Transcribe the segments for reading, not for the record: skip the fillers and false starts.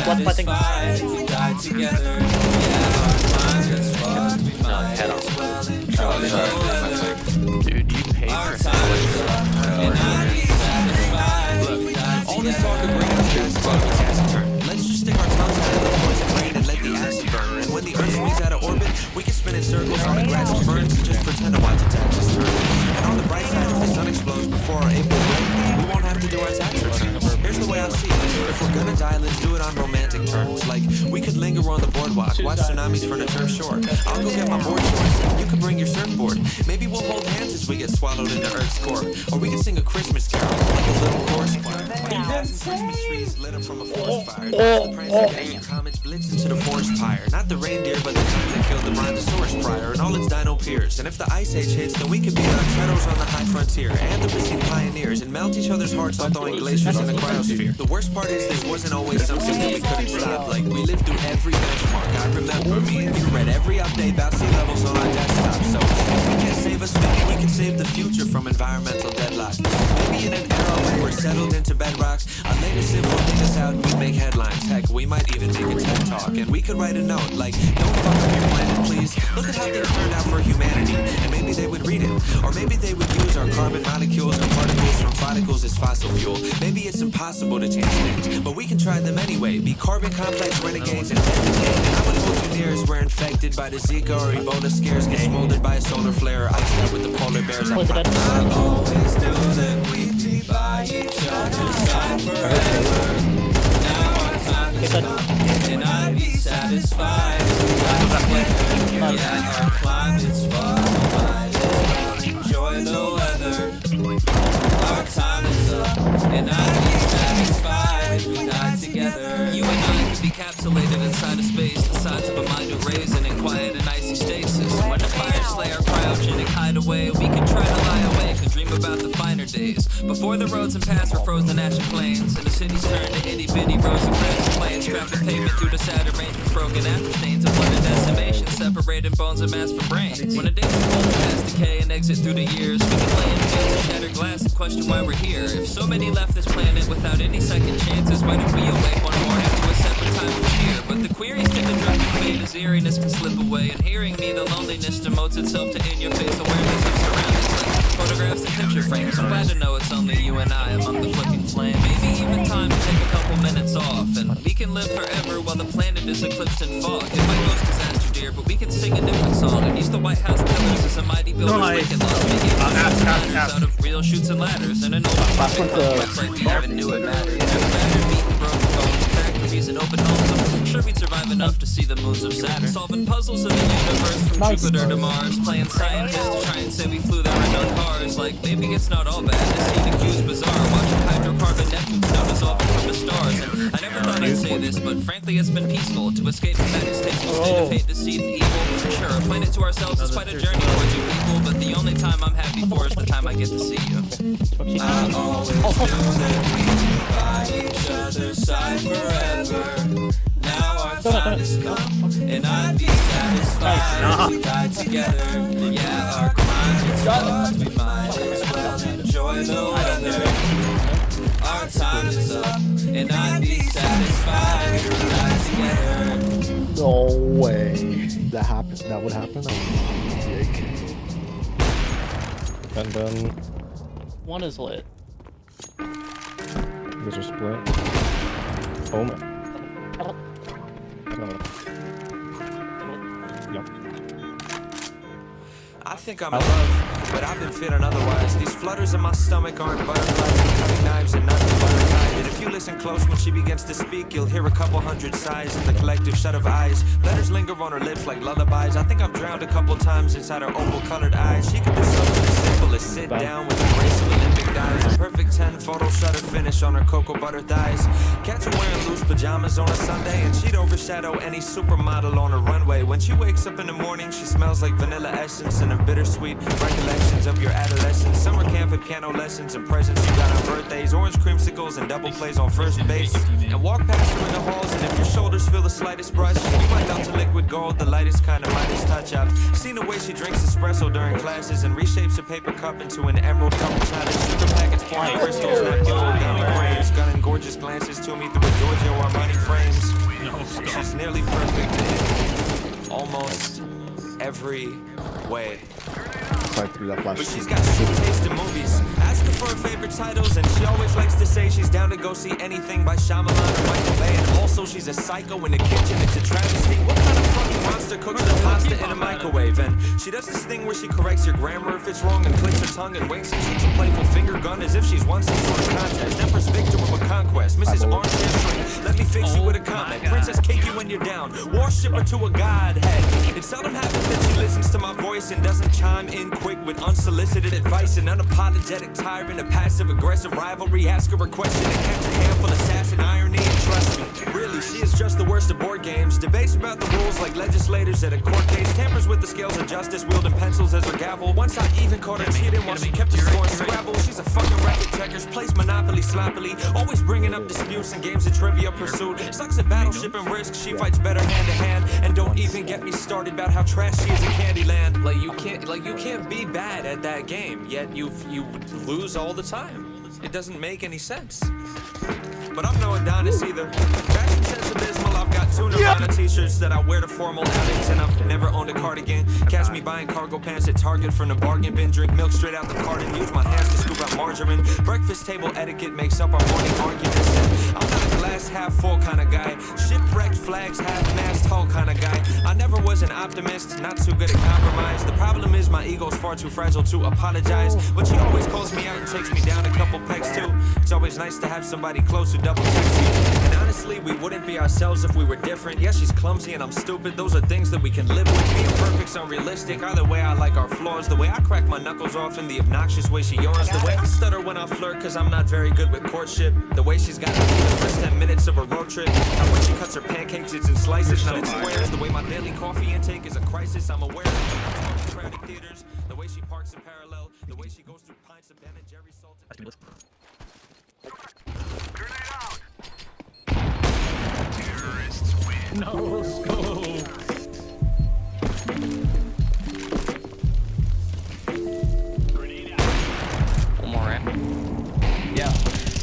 satisfied. We die together. Yeah, our time is fucked. We might as well enjoy the weather. Dude, you pay Our for time is up, and I'd be satisfied. We die All this together. talk of greenhouse gas is about to task turn. Let's just stick our tongues out of the poison rain and let the acid burn. And when the Earth swings out of orbit, we can spin in circles on the grass and ferns and just pretend to watch the taxes turn. And on the bright side, if the sun explodes before our April break, we won't have to do our tax returns. Here's the way I see it. If we're gonna die, let's do it on romantic terms. Like, we could linger on the boardwalk, watch tsunamis from the turf shore. I'll go get my board shorts, you can bring your surfboard. Maybe we'll hold hands as we get swallowed into Earth's core. Or we can sing a Christmas carol, like a little chorus choir. Christmas trees lit up from a forest fire. The president and comets blitz into the forest pyre. Not the reindeer, but the kind that killed the brontosaurus prior and all its dino peers. And if the ice age hits, then we could be treadles on the high frontier, Anthropocene pioneers, and melt each other's hearts out throwing glaciers in the cryosphere. The worst part is this wasn't always something that we couldn't stop. Like, we lived through every benchmark. I remember me and you read every update about sea levels on our desktop. So if we can't save us, maybe we can save the future from environmental deadlock. Maybe in an era when we're settled into bedrock, a later civ will take us out and we make headlines. Heck, we might even make a TED Talk. And we could write a note like, don't fuck up your planet, please. Look at how things turned out for humanity. And maybe they would read it. Or maybe they would use our carbon molecules and particles from follicles as fossil fuel. Maybe it's impossible to change things, but we can try them anyway. Be carbon complex renegades and end the day. And I would hold you near as we're infected by the Zika or Ebola scares, get smoldered by a solar flare, or iced out with the polar bears. I always knew that we'd be by each other's side forever. Now our time is up, and I'd be satisfied. Yeah, our climate's fucked. Might as well enjoy the weather. Our time is up, and I'd be satisfied. We die together. You and I could be encapsulated inside a space the size of a minute raisin in quiet and icy stasis. When the fires slay our cryogenic hideaway, we can try to lie awake and dream about the finer days. Before the roads and paths were frozen ashen plains, and the cities turned to itty bitty rows of grass plains, scrapping pavement through the sad arrangements, broken after stains of blood and decimation, separating bones and mass from brains. When the days of cold past decay and exit through the years, we can lay in fields of shattered glass and question why we're here. If so many left this planet without any second chances, why did we awake one morning to a separate time of cheer? But the queries tend to drift and fade as eeriness can slip away, and hearing me, the loneliness demotes itself to in-your-face awareness of surroundings like photographs and picture frames. I'm glad to know it's only you and I among the flicking flame. Maybe even time to take a couple minutes off, and we can live forever while the planet is eclipsed in fog. It might ghost disaster, dear, but we can sing a different song and use the White House pillars as a mighty builder's wicked love. Making out of real chutes and ladders, and an open perfect complex like we even knew it mattered. Never mattered, beating broken bones, factories and open homes. I'm sure we'd survive enough to see the moons of Saturn. Solving puzzles in the universe from Jupiter to Mars. Playing scientists to try and say we flew there in no cars. Like, maybe it's not all bad. The scene accused bizarre. Watching hydrocarbon Neptune snow dissolving from the stars. And I never thought I'd say this, but frankly it's been peaceful to escape from that distasteful state of hate, deceit, and evil. Sure, a planet to ourselves is quite a journey towards you people, but the only time I'm happy for is the time I get to see you. I always knew that we'd be by each other's side forever. Now our time has come, and I'd be satisfied. We die together. Yeah, our crime is fucked. We might as well enjoy the weather. Our time is up, and I'd be satisfied. We die together. No way. That happened. That would happen. Jake. And then One is lit. these are split. Oh man. Yep. I think I'm in love, but I've been feeling otherwise. These flutters in my stomach aren't butterflies and cutting knives and nothing but a knife. And if you listen close when she begins to speak, you'll hear a couple hundred sighs in the collective shut of eyes. Letters linger on her lips like lullabies. I think I've drowned a couple times inside her opal-colored eyes. She could do something as simple as sit down with a brace of Olympic dies. A perfect 10 photo shutter finish on her cocoa butter thighs. Catch her wearing loose pajamas on a Sunday, and she'd overshadow any supermodel on a runway. When she wakes up in the morning, she smells like vanilla essence and a bittersweet recollections of your adolescence. Summer camp and piano lessons and presents you got on birthdays. Orange creamsicles and double plays on first base. And walk past her in the halls, and if your shoulders feel the slightest brush, you might melt to liquid gold, the lightest kind of Midas touch. I've seen the way she drinks espresso during classes and reshapes a paper cup into an emerald cup of china. Sugar packets pouring crystals, napkin gold, gummy cranes, gun and gorgeous just glances to me through a Giorgio Armani frames. She's nearly perfect in almost every way. Sorry through that flash. But she's got sweet taste in movies. Ask her for her favorite titles, and she always likes to say she's down to go see anything by Shyamalan or Michael Bay. And also, she's a psycho in the kitchen. It's a travesty. What kind of fucking monster cooks the pasta in a microwave? And she does this thing where she corrects your grammar if it's wrong, and clicks her tongue and winks and shoots a playful finger gun as if she's won some sort of contest. Empress victim of a conquest. Mrs. Orange Champagne, let me fix you with a comment. Princess cake you when you're down. Warship her to a godhead. It seldom happens that she listens to my voice and doesn't chime in quick with unsolicited advice. An unapologetic tyrant, a passive-aggressive rivalry. Ask her a question and catch a handful of sass and irony. And trust me, really, she is just the worst of board games. Debates about the rules like legislators at a court case. Tampers with the scales of justice, wielding pencils as her gavel. Once I even caught her cheating while she kept her score in Scrabble. She's a fucking record checkers, plays Monopoly sloppily. Always bringing up disputes and games of Trivia Pursuit. Sucks at Battleship and Risk, she fights better hand to hand. And don't even get me started about how trash she is in Candyland. Like you can't be bad at that game, yet you lose all the time. It doesn't make any sense. But I'm no Adonis either. Fashion sense abysmal. I've got two Nirvana t-shirts that I wear to formal outings, and I've never owned a cardigan. Catch me buying cargo pants at Target from the bargain bin. Drink milk straight out the carton. Use my hands to scoop out margarine. Breakfast table etiquette makes up our morning arguments. And I'm not a glass half full kind of guy. Shipwrecked flags half-mast hull kind of guy. I never was an optimist, not too good at compromise. The problem is my ego's far too fragile to apologize. But she always calls me out and takes me down a couple pegs too. It's always nice to have somebody close who double checks you. And honestly, we wouldn't be ourselves if we were different. Yeah, she's clumsy and I'm stupid. Those are things that we can live with. Being perfect's unrealistic. Either way, I like our flaws. The way I crack my knuckles off and the obnoxious way she yawns. The way I stutter when I flirt cause I'm not very good with courtship. The way she's got me the first 10 minutes of a road trip. And when she cuts her pancakes, it's in slices, not in squares. The way my daily coffee intake is a crisis, I'm aware of the crowded theaters. The way she parks in parallel. The way she goes through pints of Ben and Jerry's salted. No scope. One more in. Yeah,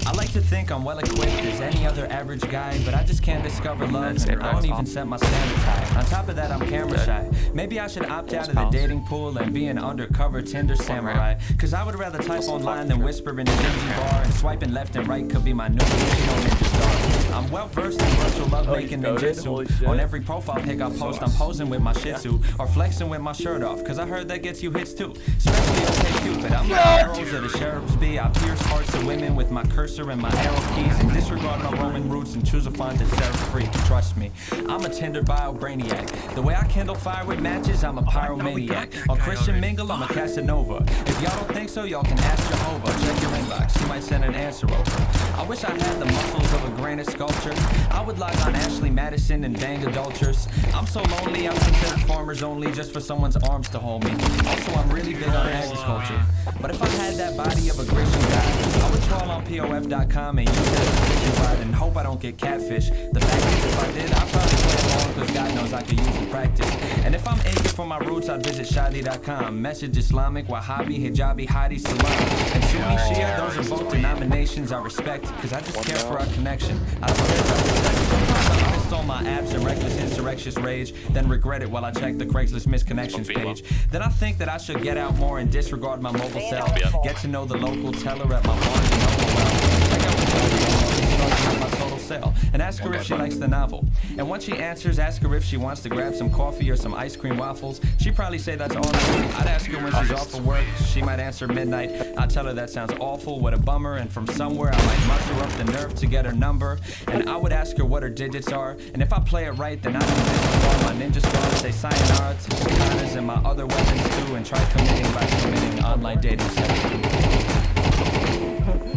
I like to think I'm well equipped as any other average guy, but I just can't discover love, and I don't even set my standards high. On top of that, I'm camera shy. Maybe I should opt out of the dating pool and be an undercover Tinder samurai. Cause I would rather type online than whisper in a dingy bar, and swiping left and right could be my new ninja star. I'm well versed in virtual lovemaking ninjutsu. On every profile pic I post, I'm posing with my shih tzu, or flexing with my shirt off, cause I heard that gets you hits too. Especially OK Cupid, I'm like arrows of the sheriff's bee. I pierce hearts of women with my cursor and my arrow keys, and disregard my Roman roots and choose a font that's serif-free. Trust me, I'm a Tinder bio brainiac. The way I kindle fire with matches, I'm a pyromaniac. On Christian Mingle, I'm a Casanova. If y'all don't think so, y'all can ask Jehovah. Check your inbox, you might send an answer over. I wish I had the muscles of a granite sculpture. I would log on Ashley Madison and bang adulterers. I'm so lonely, I'm considered farmers only just for someone's arms to hold me. Also, I'm really big on agriculture. But if I had that body of a Grecian guy, I would crawl on POF.com and use it as a fishing rod and hope I don't get catfish. The fact is, if I did, I'd probably play along because God knows I could use the practice. And if I'm aching for my roots, I'd visit Shadi.com. Message Islamic, Wahhabi, Hijabi, Hadi, Salam. And Sunni, Shia, those are both denominations I respect because I just care for our connection. I don't care about respect. Sometimes I uninstall my apps in reckless, insurrectious rage, then regret it while I check the Craigslist misconnections page. Then I think that I should get out more and disregard my mobile cell. Get to know the local teller at my Barnes & Noble well. Check out my total sale and ask her if she likes the novel. And once she answers, ask her if she wants to grab some coffee or some ice cream waffles. She'd probably say that's all right. I'd ask her when she's off of work. She might answer midnight. I'd tell her that sounds awful, what a bummer. And from somewhere I might muster up the nerve to get her number. And I would ask her what her digits are. And if I play it right, then I'd disregard my ninja stars. Say sayonara to katanas and my other weapons too. And try committing by committing online dating sites.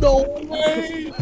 No way!